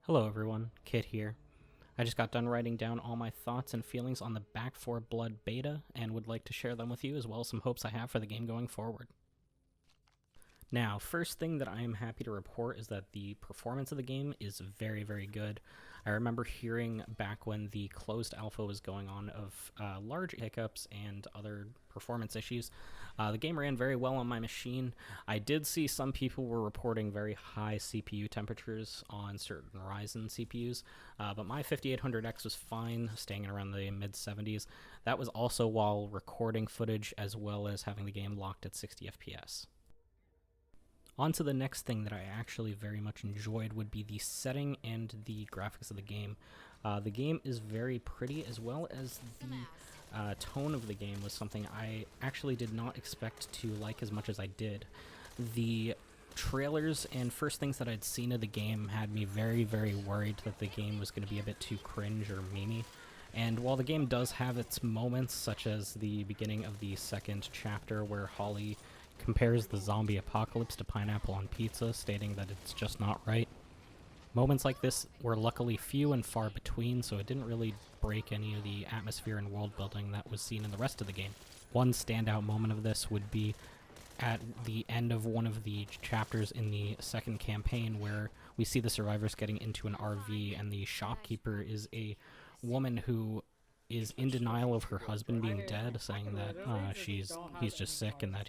Hello everyone, Kit here. I just got done writing down all my thoughts and feelings on the Back 4 Blood beta and would like to share them with you as well as some hopes I have for the game going forward. Now, first thing that I am happy to report is that the performance of the game is very, very good. I remember hearing back when the closed alpha was going on of large hiccups and other performance issues. The game ran very well on my machine. I did see some people were reporting very high CPU temperatures on certain Ryzen CPUs, but my 5800X was fine, staying around the mid-70s. That was also while recording footage as well as having the game locked at 60 FPS. On to the next thing that I actually very much enjoyed would be the setting and the graphics of the game. The game is very pretty, as well as the tone of the game was something I actually did not expect to like as much as I did. The trailers and first things that I'd seen of the game had me very, very worried that the game was going to be a bit too cringe or memey. And while the game does have its moments, such as the beginning of the second chapter where Holly compares the zombie apocalypse to pineapple on pizza, stating that it's just not right. Moments like this were luckily few and far between, so it didn't really break any of the atmosphere and world building that was seen in the rest of the game. One standout moment of this would be at the end of one of the chapters in the second campaign, where we see the survivors getting into an RV and the shopkeeper is a woman who is in denial of her husband being dead, saying that he's just sick and that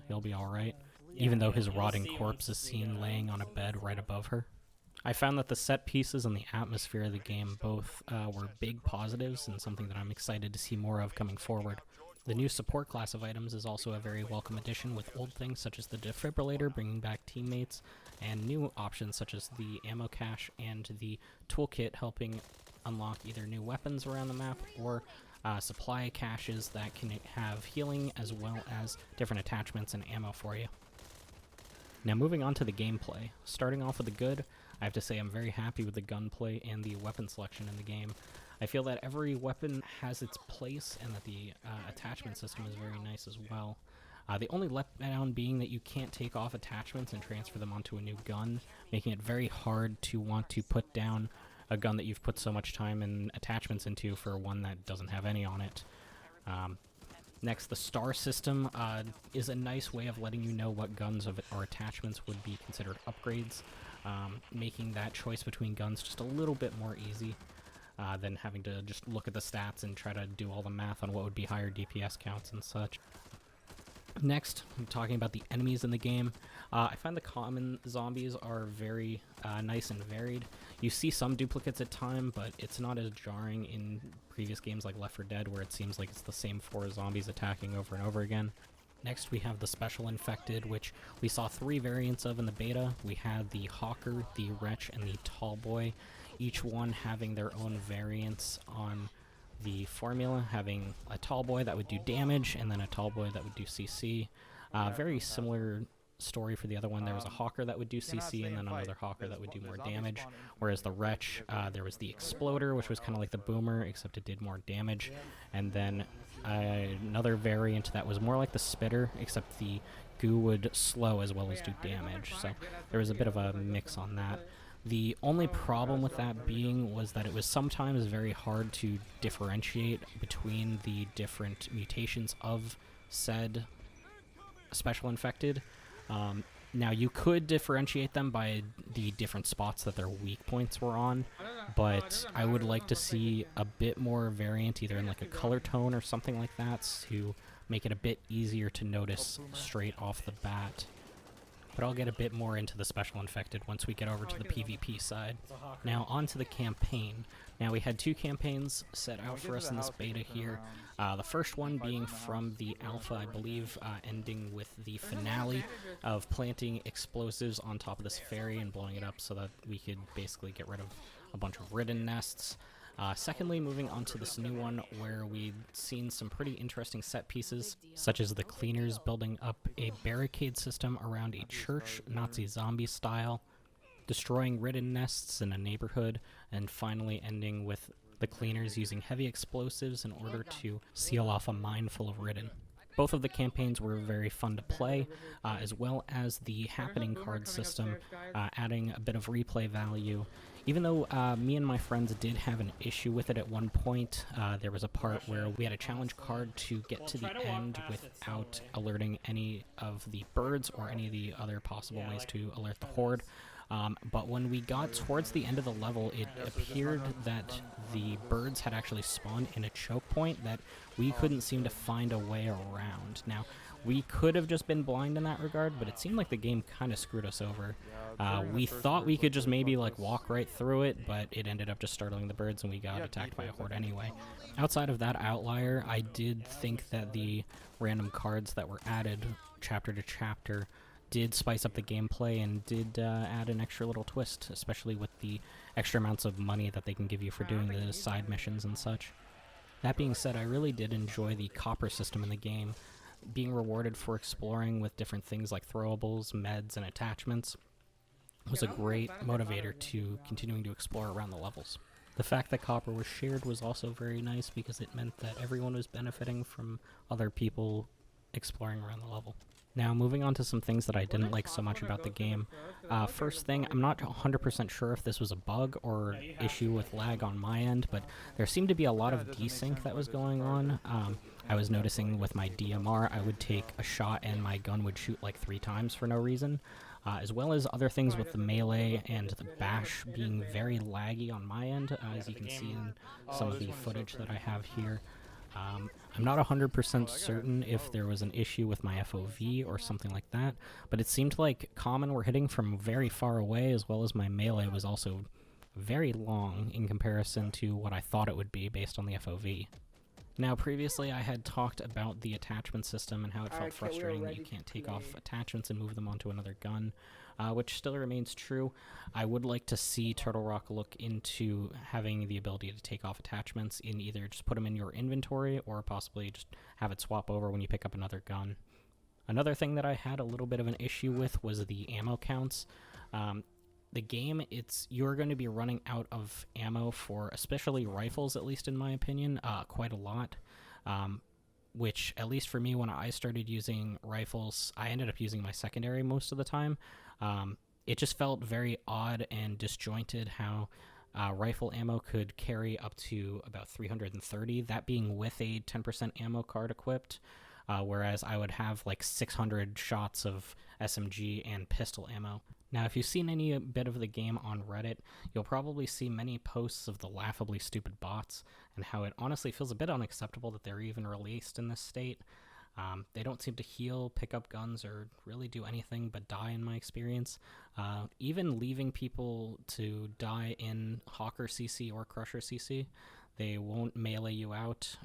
he'll be all right, even though his rotting corpse is seen laying on a bed right above her. I found that the set pieces and the atmosphere of the game both were big positives and something that I'm excited to see more of coming forward. The new support class of items is also a very welcome addition, with old things such as the defibrillator bringing back teammates, and new options such as the ammo cache and the toolkit helping unlock either new weapons around the map or supply caches that can have healing as well as different attachments and ammo for you. Now moving on to the gameplay. Starting off with the good, I have to say I'm very happy with the gunplay and the weapon selection in the game. I feel that every weapon has its place and that the attachment system is very nice as well. The only letdown being that you can't take off attachments and transfer them onto a new gun, making it very hard to want to put down a gun that you've put so much time and attachments into for one that doesn't have any on it. Next, the star system is a nice way of letting you know what guns or attachments would be considered upgrades, making that choice between guns just a little bit more easy than having to just look at the stats and try to do all the math on what would be higher DPS counts and such. Next, I'm talking about the enemies in the game. I find the common zombies are very nice and varied. You see some duplicates at time, but it's not as jarring in previous games like Left 4 Dead, where it seems like it's the same 4 zombies attacking over and over again. Next, we have the Special Infected, which we saw 3 variants of in the beta. We had the Hawker, the Wretch, and the Tallboy, each one having their own variants on the formula, having a Tallboy that would do damage and then a Tallboy that would do CC. Very similar story for the other one. There was a Hawker that would do CC and then another Hawker that would do more damage, whereas the Wretch, there was the Exploder, which was kind of like the Boomer, except it did more damage, and then another variant that was more like the Spitter, except the goo would slow as well as do damage, so there was a bit of a mix on that. The only problem with that being was that it was sometimes very hard to differentiate between the different mutations of said Special Infected. Now, you could differentiate them by the different spots that their weak points were on, but I would like to see a bit more variant, either in like a color tone or something like that, to make it a bit easier to notice straight off the bat. But I'll get a bit more into the Special Infected once we get over to the PvP side. Now, on to the campaign. Now, we had 2 campaigns set out for us in this beta here. The first one being from the alpha, I believe, ending with the finale of planting explosives on top of this ferry and blowing it up so that we could basically get rid of a bunch of ridden nests. Secondly, moving on to this new one where we'd seen some pretty interesting set pieces, such as the cleaners building up a barricade system around a church, Nazi zombie style, destroying ridden nests in a neighborhood, and finally ending with the cleaners using heavy explosives in order to seal off a mine full of ridden. Both of the campaigns were very fun to play, as well as the happening card system, adding a bit of replay value. Even though me and my friends did have an issue with it at one point, there was a part where we had a challenge card to get to the end without alerting any of the birds or any of the other possible ways to alert the horde. But when we got towards the end of the level, it appeared that the birds had actually spawned in a choke point that we couldn't seem to find a way around. Now, we could have just been blind in that regard, but it seemed like the game kind of screwed us over. We thought we could just maybe like walk right through it, but it ended up just startling the birds and we got attacked by a horde anyway. Outside of that outlier, I did think that the random cards that were added chapter to chapter did spice up the gameplay and did add an extra little twist, especially with the extra amounts of money that they can give you for doing the side missions and such. That being said, I really did enjoy the copper system in the game, being rewarded for exploring with different things like throwables, meds, and attachments was a great motivator to continuing to explore around the levels. The fact that copper was shared was also very nice because it meant that everyone was benefiting from other people exploring around the level. Now, moving on to some things that I didn't like so much about the game. First thing, I'm not 100% sure if this was a bug or issue with lag on my end, but there seemed to be a lot of desync that was going on. I was noticing with my DMR, I would take a shot and my gun would shoot like 3 times for no reason, as well as other things with the melee and the bash being very laggy on my end, as you can see in some of the footage that I have here. I'm not 100% certain if there was an issue with my FOV or something like that, but it seemed like common were hitting from very far away, as well as my melee was also very long in comparison to what I thought it would be based on the FOV. Now, previously I had talked about the attachment system and how it felt frustrating that you can't take off attachments and move them onto another gun, which still remains true. I would like to see Turtle Rock look into having the ability to take off attachments in either just put them in your inventory or possibly just have it swap over when you pick up another gun. Another thing that I had a little bit of an issue with was the ammo counts. The game, you're going to be running out of ammo for, especially rifles, at least in my opinion, quite a lot. Which, at least for me, when I started using rifles, I ended up using my secondary most of the time. It just felt very odd and disjointed how rifle ammo could carry up to about 330, that being with a 10% ammo card equipped, whereas I would have like 600 shots of SMG and pistol ammo. Now, if you've seen any bit of the game on Reddit, you'll probably see many posts of the laughably stupid bots and how it honestly feels a bit unacceptable that they're even released in this state. They don't seem to heal, pick up guns, or really do anything but die in my experience. Even leaving people to die in Hawker CC or Crusher CC, they won't melee you out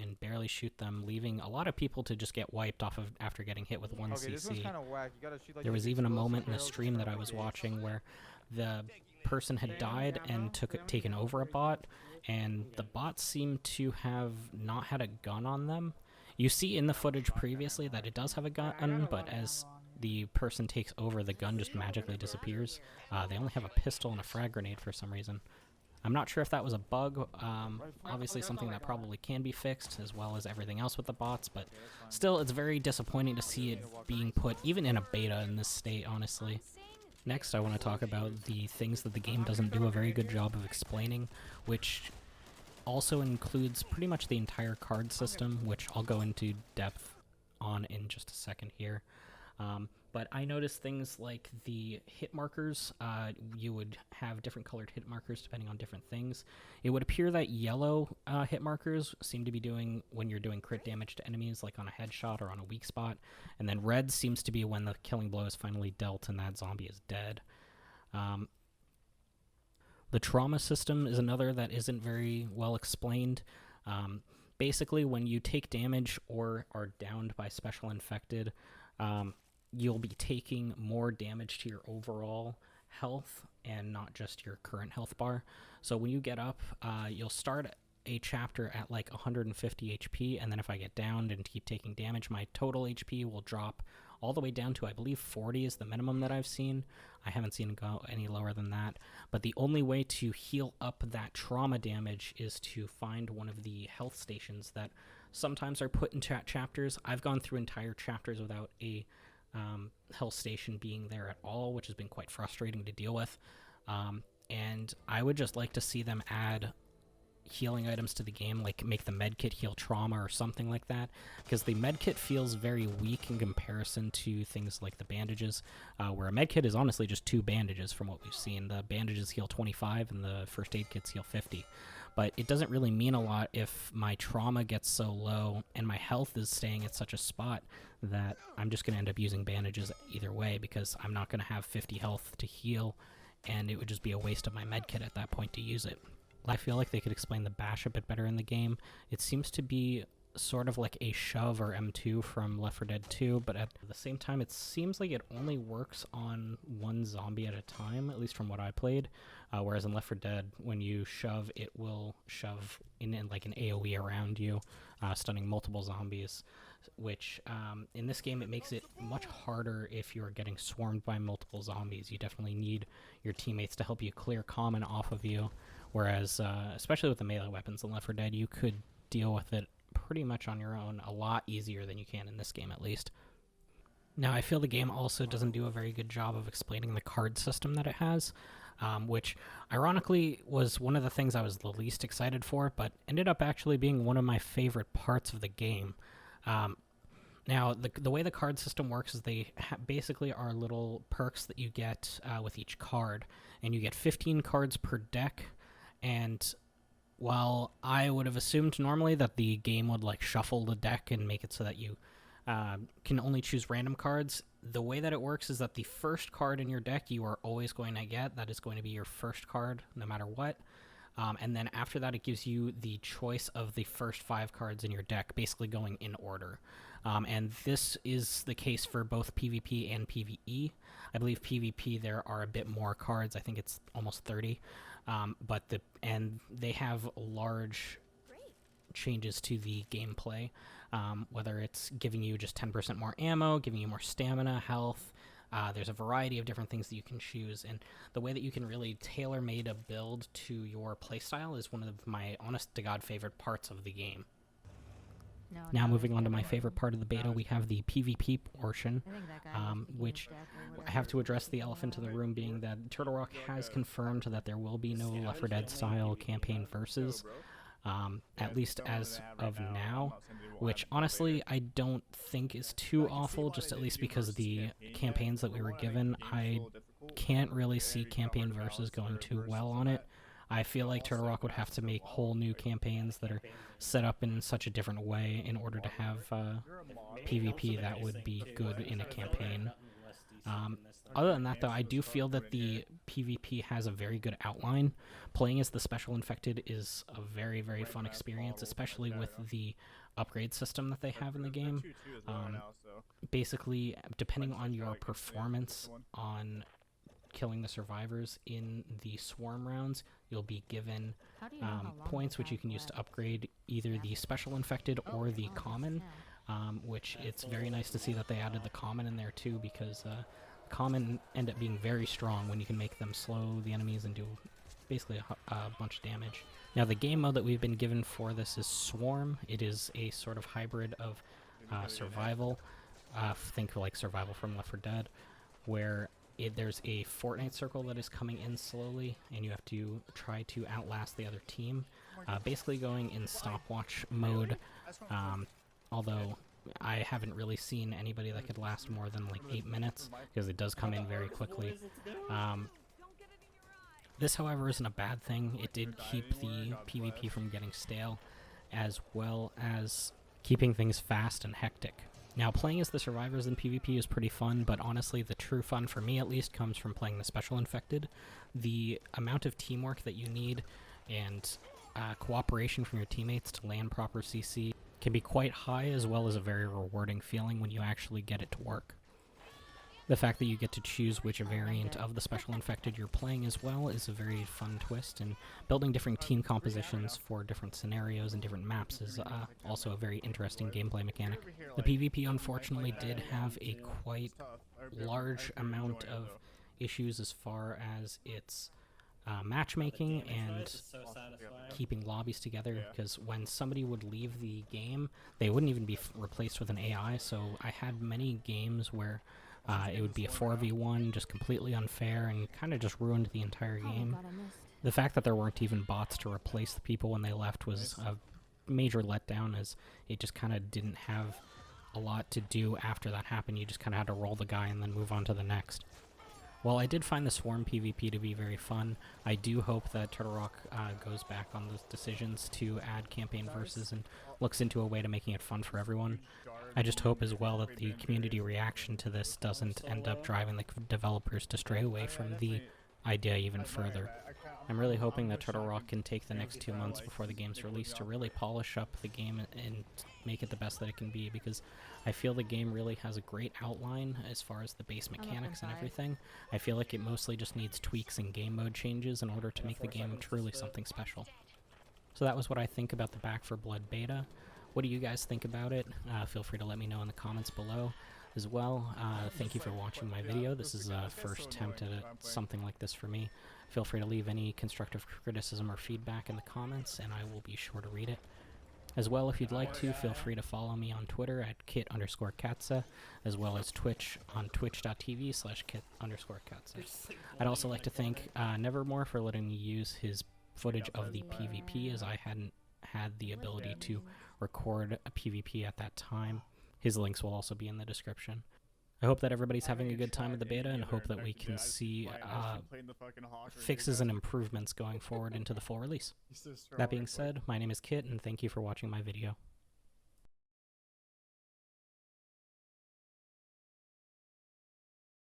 and barely shoot them, leaving a lot of people to just get wiped off of after getting hit with one CC. This was kind of whack. You gotta shoot, like, There was even a moment in a stream that I was watching where the person had died and taken over a bot, and the bot seemed to have not had a gun on them. You see in the footage previously that it does have a gun, but as the person takes over, the gun just magically disappears. They only have a pistol and a frag grenade for some reason. I'm not sure if that was a bug, obviously something that probably can be fixed, as well as everything else with the bots, but still, it's very disappointing to see it being put, even in a beta in this state, honestly. Next, I want to talk about the things that the game doesn't do a very good job of explaining, which also includes pretty much the entire card system, which I'll go into depth on in just a second here. But I noticed things like the hit markers. You would have different colored hit markers depending on different things. It would appear that yellow hit markers seem to be doing when you're doing crit damage to enemies, like on a headshot or on a weak spot. And then red seems to be when the killing blow is finally dealt and that zombie is dead. The trauma system is another that isn't very well explained. Basically, when you take damage or are downed by special infected, you'll be taking more damage to your overall health and not just your current health bar. So when you get up, you'll start a chapter at like 150 HP, and then if I get downed and keep taking damage, my total HP will drop all the way down to, I believe, 40 is the minimum that I've seen. I haven't seen it go any lower than that. But the only way to heal up that trauma damage is to find one of the health stations that sometimes are put in chapters. I've gone through entire chapters without a health station being there at all, which has been quite frustrating to deal with. And I would just like to see them add healing items to the game, like make the medkit heal trauma or something like that, because the medkit feels very weak in comparison to things like the bandages, where a medkit is honestly just 2 bandages from what we've seen. The bandages heal 25 and the first aid kits heal 50. But it doesn't really mean a lot if my trauma gets so low and my health is staying at such a spot that I'm just going to end up using bandages either way, because I'm not going to have 50 health to heal, and it would just be a waste of my medkit at that point to use it. I feel like they could explain the bash a bit better in the game. It seems to be sort of like a shove or M2 from Left 4 Dead 2, but at the same time it seems like it only works on one zombie at a time, at least from what I played, whereas in Left 4 Dead, when you shove, it will shove in like an AoE around you, stunning multiple zombies, which in this game it makes it much harder if you're getting swarmed by multiple zombies. You definitely need your teammates to help you clear common off of you, whereas especially with the melee weapons in Left 4 Dead, you could deal with it pretty much on your own a lot easier than you can in this game, at least. Now, I feel the game also doesn't do a very good job of explaining the card system that it has, which ironically was one of the things I was the least excited for, but ended up actually being one of my favorite parts of the game. Now, the way the card system works is they basically are little perks that you get with each card, and you get 15 cards per deck, and while I would have assumed normally that the game would like shuffle the deck and make it so that you can only choose random cards, the way that it works is that the first card in your deck you are always going to get. That is going to be your first card no matter what. And then after that, it gives you the choice of the first 5 cards in your deck, basically going in order. And this is the case for both PvP and PvE. I believe PvP there are a bit more cards. I think it's almost 30. But they have large changes to the gameplay, whether it's giving you just 10% more ammo, giving you more stamina, health. There's a variety of different things that you can choose, and the way that you can really tailor-made a build to your playstyle is one of my honest-to-God favorite parts of the game. Now moving on to my favorite part of the beta, we have the PvP portion, which I have to address the elephant in the room, being that Turtle Rock has confirmed that there will be no Left 4 Dead style campaign versus, at least as of now, which honestly I don't think is too awful, just at least because of the campaigns that we were given. I can't really see campaign versus going too well on it. I feel like Turtle Rock would have to make whole new campaigns that are set up in such a different way in order to have PvP that would be good in a campaign. Other than that, though, I do feel that the PvP has a very good outline. Playing as the Special Infected is a very, very fun experience, especially with the upgrade system that they have in the game. Basically, depending on your performance on killing the survivors in the swarm rounds, you'll be given points which you can use to upgrade either the Special Infected or the Common, which it's very nice to see that they added the Common in there too, because Common end up being very strong when you can make them slow the enemies and do basically a bunch of damage. Now, the game mode that we've been given for this is Swarm. It is a sort of hybrid of survival, think like survival from Left 4 Dead, where there's a Fortnite circle that is coming in slowly, and you have to try to outlast the other team, basically going in stopwatch mode, although I haven't really seen anybody that could last more than like 8 minutes, because it does come in very quickly. This, however, isn't a bad thing. It did keep the PvP from getting stale, as well as keeping things fast and hectic. Now, playing as the survivors in PvP is pretty fun, but honestly, the true fun, for me at least, comes from playing the Special Infected. The amount of teamwork that you need and cooperation from your teammates to land proper CC can be quite high, as well as a very rewarding feeling when you actually get it to work. The fact that you get to choose which variant of the Special Infected you're playing as well is a very fun twist, and building different team compositions for different scenarios and different maps is also a very interesting gameplay mechanic. The PvP unfortunately did have a quite large amount of issues as far as its matchmaking and It's so satisfying. keeping lobbies together, because when somebody would leave the game, they wouldn't even be replaced with an AI. So I had many games where it would be a 4v1, just completely unfair, and kind of just ruined the entire game. The fact that there weren't even bots to replace the people when they left was a major letdown, as it just kind of didn't have a lot to do after that happened. You just kind of had to roll the guy and then move on to the next. While I did find the Swarm PvP to be very fun, I do hope that Turtle Rock goes back on those decisions to add campaign versus and looks into a way to making it fun for everyone. I just hope as well that the community reaction to this doesn't end up driving the developers to stray away from the idea even further. I'm really hoping that Turtle Rock can take the next 2 months before the game's released to really polish up the game and make it the best that it can be, because I feel the game really has a great outline as far as the base mechanics and everything. I feel like it mostly just needs tweaks and game mode changes in order to make the game truly something special. So that was what I think about the Back 4 Blood beta. What do you guys think about it? Feel free to let me know in the comments below as well. Thank you for watching my video. This is a first attempt at something like this for me. Feel free to leave any constructive criticism or feedback in the comments, and I will be sure to read it. As well, if you'd like to, feel free to follow me on Twitter at kit_katza, as well as Twitch on twitch.tv/kit_katza. I'd also like to thank Nevermore for letting me use his footage of the PvP, as I hadn't had the ability to record a PvP at that time. His links will also be in the description. I hope that everybody's having a good time with the beta, and hope that we can see fixes and improvements going forward into the full release. That being said, my name is Kit, and thank you for watching my video.